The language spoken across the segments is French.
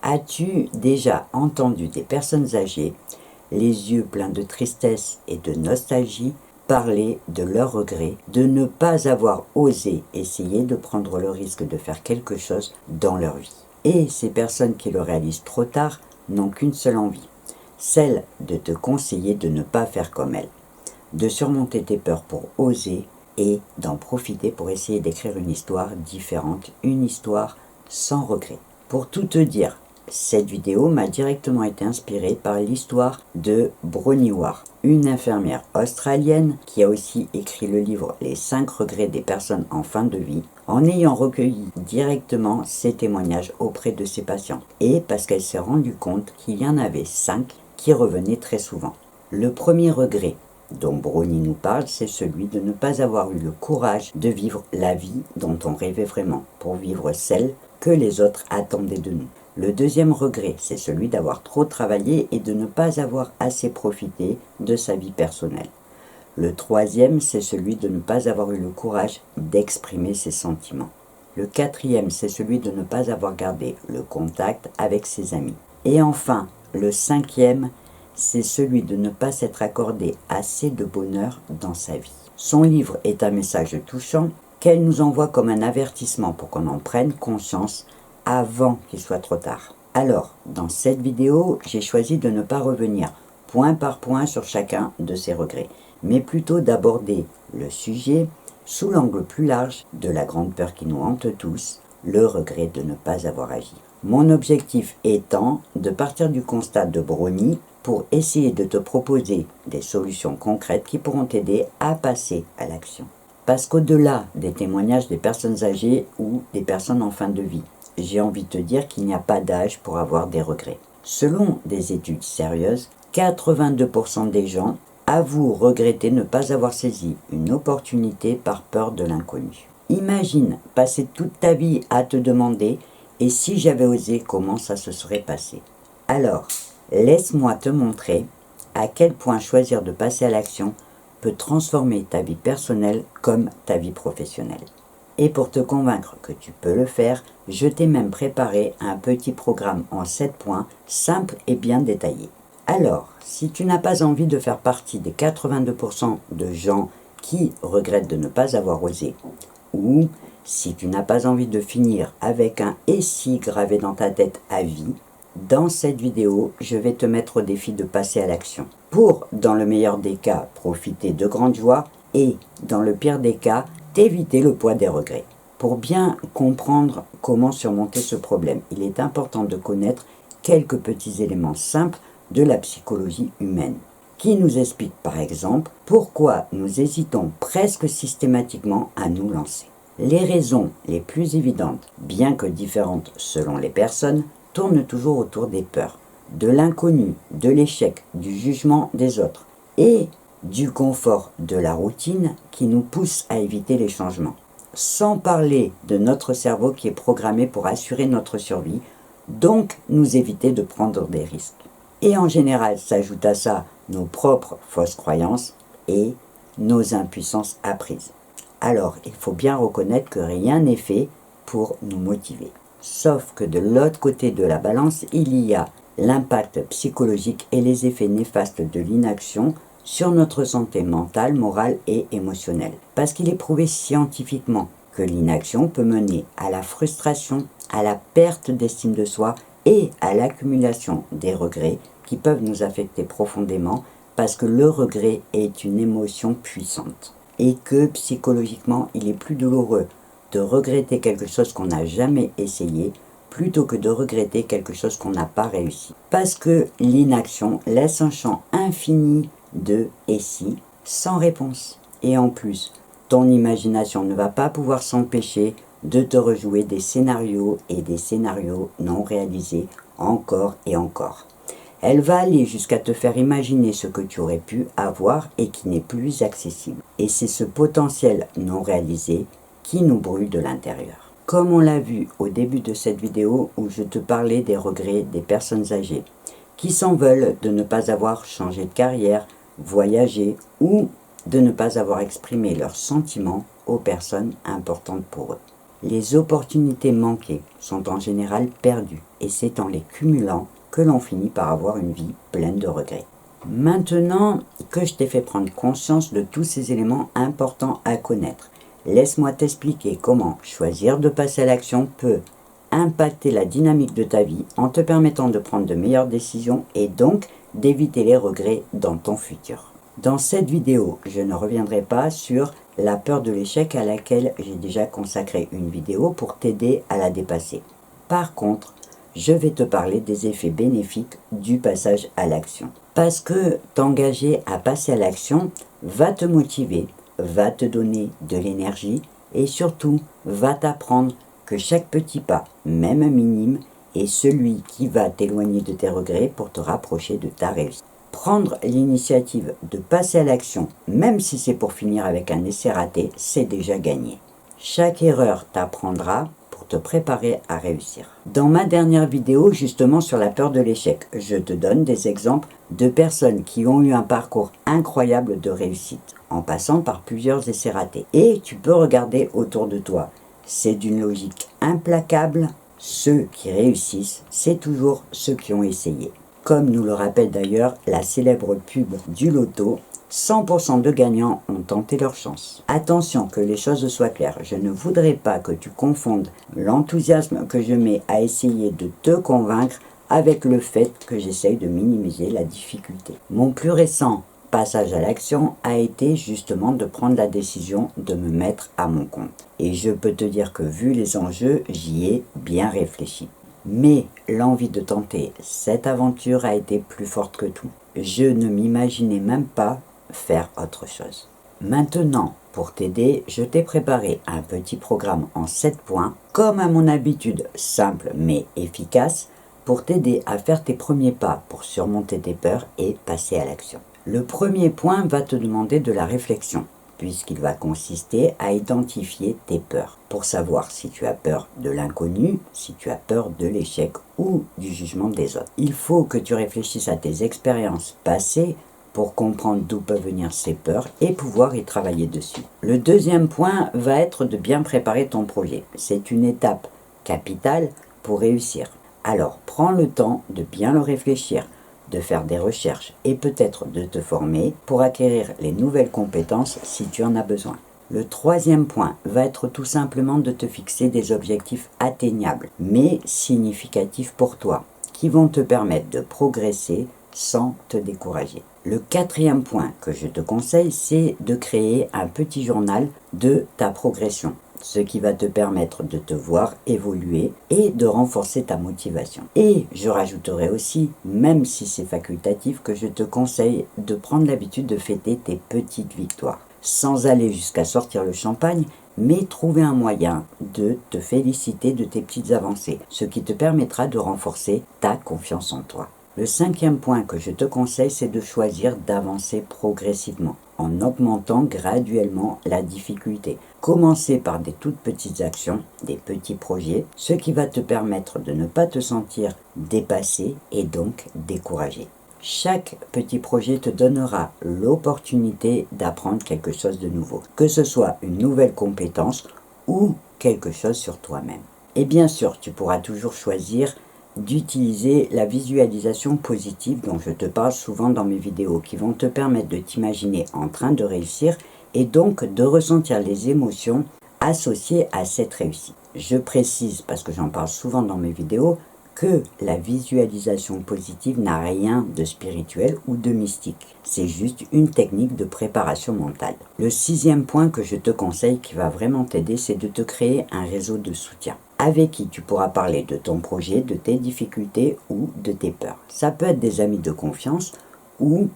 As-tu déjà entendu des personnes âgées, les yeux pleins de tristesse et de nostalgie, parler de leur regret de ne pas avoir osé essayer de prendre le risque de faire quelque chose dans leur vie? Et ces personnes qui le réalisent trop tard n'ont qu'une seule envie, celle de te conseiller de ne pas faire comme elles, de surmonter tes peurs pour oser et d'en profiter pour essayer d'écrire une histoire différente, une histoire sans regret. Pour tout te dire, cette vidéo m'a directement été inspirée par l'histoire de Bronnie Ware, une infirmière australienne qui a aussi écrit le livre Les 5 regrets des personnes en fin de vie, en ayant recueilli directement ses témoignages auprès de ses patients, et parce qu'elle s'est rendue compte qu'il y en avait 5 qui revenaient très souvent. Le premier regret dont Bronnie nous parle, c'est celui de ne pas avoir eu le courage de vivre la vie dont on rêvait vraiment, pour vivre celle que les autres attendaient de nous. Le deuxième regret, c'est celui d'avoir trop travaillé et de ne pas avoir assez profité de sa vie personnelle. Le troisième, c'est celui de ne pas avoir eu le courage d'exprimer ses sentiments. Le quatrième, c'est celui de ne pas avoir gardé le contact avec ses amis. Et enfin, le cinquième, c'est celui de ne pas s'être accordé assez de bonheur dans sa vie. Son livre est un message touchant qu'elle nous envoie comme un avertissement pour qu'on en prenne conscience avant qu'il soit trop tard. Alors, dans cette vidéo, j'ai choisi de ne pas revenir point par point sur chacun de ces regrets, mais plutôt d'aborder le sujet sous l'angle plus large de la grande peur qui nous hante tous, le regret de ne pas avoir agi. Mon objectif étant de partir du constat de Bronnie pour essayer de te proposer des solutions concrètes qui pourront t'aider à passer à l'action. Parce qu'au-delà des témoignages des personnes âgées ou des personnes en fin de vie, j'ai envie de te dire qu'il n'y a pas d'âge pour avoir des regrets. Selon des études sérieuses, 82% des gens avouent regretter ne pas avoir saisi une opportunité par peur de l'inconnu. Imagine passer toute ta vie à te demander « et si j'avais osé, comment ça se serait passé ?» Alors, laisse-moi te montrer à quel point choisir de passer à l'action peut transformer ta vie personnelle comme ta vie professionnelle. Et pour te convaincre que tu peux le faire, je t'ai même préparé un petit programme en 7 points, simple et bien détaillé. Alors, si tu n'as pas envie de faire partie des 82% de gens qui regrettent de ne pas avoir osé, ou si tu n'as pas envie de finir avec un « et si » gravé dans ta tête à vie, dans cette vidéo, je vais te mettre au défi de passer à l'action. Pour, dans le meilleur des cas, profiter de grandes joies et, dans le pire des cas, t'éviter le poids des regrets. Pour bien comprendre comment surmonter ce problème, il est important de connaître quelques petits éléments simples de la psychologie humaine, qui nous expliquent par exemple pourquoi nous hésitons presque systématiquement à nous lancer. Les raisons les plus évidentes, bien que différentes selon les personnes, tournent toujours autour des peurs, de l'inconnu, de l'échec, du jugement des autres et du confort de la routine qui nous pousse à éviter les changements. Sans parler de notre cerveau qui est programmé pour assurer notre survie, donc nous éviter de prendre des risques. Et en général, s'ajoute à ça nos propres fausses croyances et nos impuissances apprises. Alors, il faut bien reconnaître que rien n'est fait pour nous motiver. Sauf que de l'autre côté de la balance, il y a l'impact psychologique et les effets néfastes de l'inaction sur notre santé mentale, morale et émotionnelle. Parce qu'il est prouvé scientifiquement que l'inaction peut mener à la frustration, à la perte d'estime de soi et à l'accumulation des regrets qui peuvent nous affecter profondément parce que le regret est une émotion puissante et que psychologiquement il est plus douloureux de regretter quelque chose qu'on n'a jamais essayé plutôt que de regretter quelque chose qu'on n'a pas réussi. Parce que l'inaction laisse un champ infini de « et si » sans réponse. Et en plus, ton imagination ne va pas pouvoir s'empêcher de te rejouer des scénarios et des scénarios non réalisés encore et encore. Elle va aller jusqu'à te faire imaginer ce que tu aurais pu avoir et qui n'est plus accessible. Et c'est ce potentiel non réalisé qui nous brûle de l'intérieur. Comme on l'a vu au début de cette vidéo où je te parlais des regrets des personnes âgées, qui s'en veulent de ne pas avoir changé de carrière, voyagé ou de ne pas avoir exprimé leurs sentiments aux personnes importantes pour eux. Les opportunités manquées sont en général perdues et c'est en les cumulant que l'on finit par avoir une vie pleine de regrets. Maintenant que je t'ai fait prendre conscience de tous ces éléments importants à connaître, laisse-moi t'expliquer comment choisir de passer à l'action peut impacter la dynamique de ta vie en te permettant de prendre de meilleures décisions et donc d'éviter les regrets dans ton futur. Dans cette vidéo, je ne reviendrai pas sur la peur de l'échec à laquelle j'ai déjà consacré une vidéo pour t'aider à la dépasser. Par contre, je vais te parler des effets bénéfiques du passage à l'action. Parce que t'engager à passer à l'action va te motiver, va te donner de l'énergie et surtout va t'apprendre que chaque petit pas, même minime, est celui qui va t'éloigner de tes regrets pour te rapprocher de ta réussite. Prendre l'initiative de passer à l'action, même si c'est pour finir avec un essai raté, c'est déjà gagné. Chaque erreur t'apprendra pour te préparer à réussir. Dans ma dernière vidéo, justement sur la peur de l'échec, je te donne des exemples de personnes qui ont eu un parcours incroyable de réussite, en passant par plusieurs essais ratés. Et tu peux regarder autour de toi. C'est d'une logique implacable. Ceux qui réussissent, c'est toujours ceux qui ont essayé. Comme nous le rappelle d'ailleurs la célèbre pub du loto, 100% de gagnants ont tenté leur chance. Attention que les choses soient claires, je ne voudrais pas que tu confondes l'enthousiasme que je mets à essayer de te convaincre avec le fait que j'essaye de minimiser la difficulté. Mon plus récent passage à l'action a été justement de prendre la décision de me mettre à mon compte. Et je peux te dire que vu les enjeux, j'y ai bien réfléchi. Mais l'envie de tenter cette aventure a été plus forte que tout. Je ne m'imaginais même pas faire autre chose. Maintenant, pour t'aider, je t'ai préparé un petit programme en 7 points, comme à mon habitude, simple mais efficace, pour t'aider à faire tes premiers pas pour surmonter tes peurs et passer à l'action. Le premier point va te demander de la réflexion, puisqu'il va consister à identifier tes peurs, pour savoir si tu as peur de l'inconnu, si tu as peur de l'échec ou du jugement des autres. Il faut que tu réfléchisses à tes expériences passées pour comprendre d'où peuvent venir ces peurs et pouvoir y travailler dessus. Le deuxième point va être de bien préparer ton projet. C'est une étape capitale pour réussir. Alors, prends le temps de bien le réfléchir, de faire des recherches et peut-être de te former pour acquérir les nouvelles compétences si tu en as besoin. Le troisième point va être tout simplement de te fixer des objectifs atteignables, mais significatifs pour toi, qui vont te permettre de progresser sans te décourager. Le quatrième point que je te conseille, c'est de créer un petit journal de ta progression, ce qui va te permettre de te voir évoluer et de renforcer ta motivation. Et je rajouterai aussi, même si c'est facultatif, que je te conseille de prendre l'habitude de fêter tes petites victoires, sans aller jusqu'à sortir le champagne, mais trouver un moyen de te féliciter de tes petites avancées, ce qui te permettra de renforcer ta confiance en toi. Le cinquième point que je te conseille, c'est de choisir d'avancer progressivement, en augmentant graduellement la difficulté. Commencer par des toutes petites actions, des petits projets, ce qui va te permettre de ne pas te sentir dépassé et donc découragé. Chaque petit projet te donnera l'opportunité d'apprendre quelque chose de nouveau, que ce soit une nouvelle compétence ou quelque chose sur toi-même. Et bien sûr, tu pourras toujours choisir d'utiliser la visualisation positive dont je te parle souvent dans mes vidéos, qui vont te permettre de t'imaginer en train de réussir et donc de ressentir les émotions associées à cette réussite. Je précise, parce que j'en parle souvent dans mes vidéos, que la visualisation positive n'a rien de spirituel ou de mystique. C'est juste une technique de préparation mentale. Le sixième point que je te conseille qui va vraiment t'aider, c'est de te créer un réseau de soutien, avec qui tu pourras parler de ton projet, de tes difficultés ou de tes peurs. Ça peut être des amis de confiance ou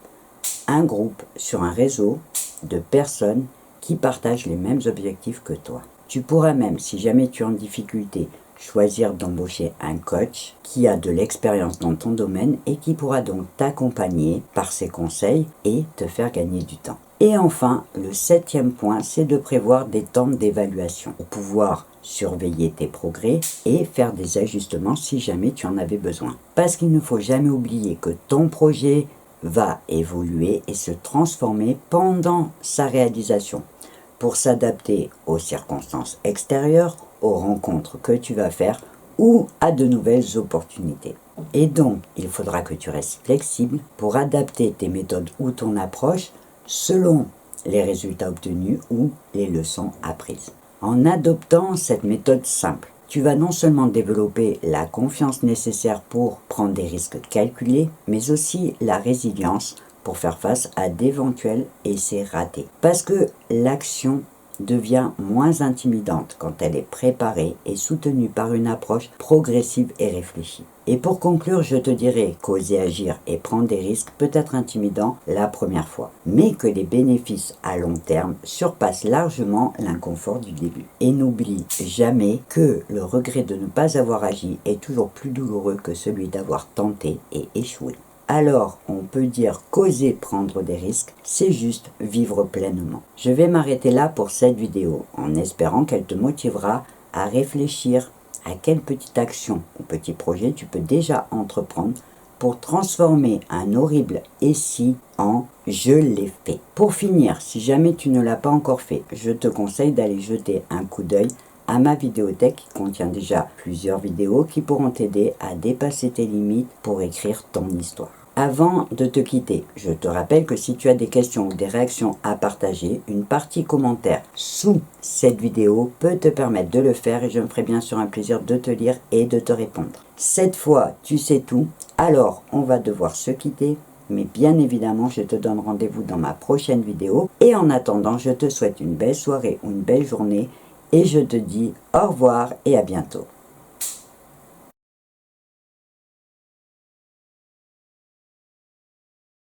un groupe sur un réseau de personnes qui partagent les mêmes objectifs que toi. Tu pourras même, si jamais tu es en difficulté, choisir d'embaucher un coach qui a de l'expérience dans ton domaine et qui pourra donc t'accompagner par ses conseils et te faire gagner du temps. Et enfin, le septième point, c'est de prévoir des temps d'évaluation pour pouvoir surveiller tes progrès et faire des ajustements si jamais tu en avais besoin. Parce qu'il ne faut jamais oublier que ton projet va évoluer et se transformer pendant sa réalisation pour s'adapter aux circonstances extérieures, aux rencontres que tu vas faire ou à de nouvelles opportunités. Et donc, il faudra que tu restes flexible pour adapter tes méthodes ou ton approche selon les résultats obtenus ou les leçons apprises. En adoptant cette méthode simple, tu vas non seulement développer la confiance nécessaire pour prendre des risques calculés, mais aussi la résilience pour faire face à d'éventuels essais ratés. Parce que l'action devient moins intimidante quand elle est préparée et soutenue par une approche progressive et réfléchie. Et pour conclure, je te dirais qu'oser agir et prendre des risques peut être intimidant la première fois, mais que les bénéfices à long terme surpassent largement l'inconfort du début. Et n'oublie jamais que le regret de ne pas avoir agi est toujours plus douloureux que celui d'avoir tenté et échoué. Alors, on peut dire qu'oser prendre des risques, c'est juste vivre pleinement. Je vais m'arrêter là pour cette vidéo, en espérant qu'elle te motivera à réfléchir à quelle petite action ou petit projet tu peux déjà entreprendre pour transformer un horrible « et si » en « je l'ai fait ». Pour finir, si jamais tu ne l'as pas encore fait, je te conseille d'aller jeter un coup d'œil à ma vidéothèque qui contient déjà plusieurs vidéos qui pourront t'aider à dépasser tes limites pour écrire ton histoire. Avant de te quitter, je te rappelle que si tu as des questions ou des réactions à partager, une partie commentaire sous cette vidéo peut te permettre de le faire et je me ferai bien sûr un plaisir de te lire et de te répondre. Cette fois, tu sais tout, alors on va devoir se quitter. Mais bien évidemment, je te donne rendez-vous dans ma prochaine vidéo. Et en attendant, je te souhaite une belle soirée ou une belle journée. Et je te dis au revoir et à bientôt.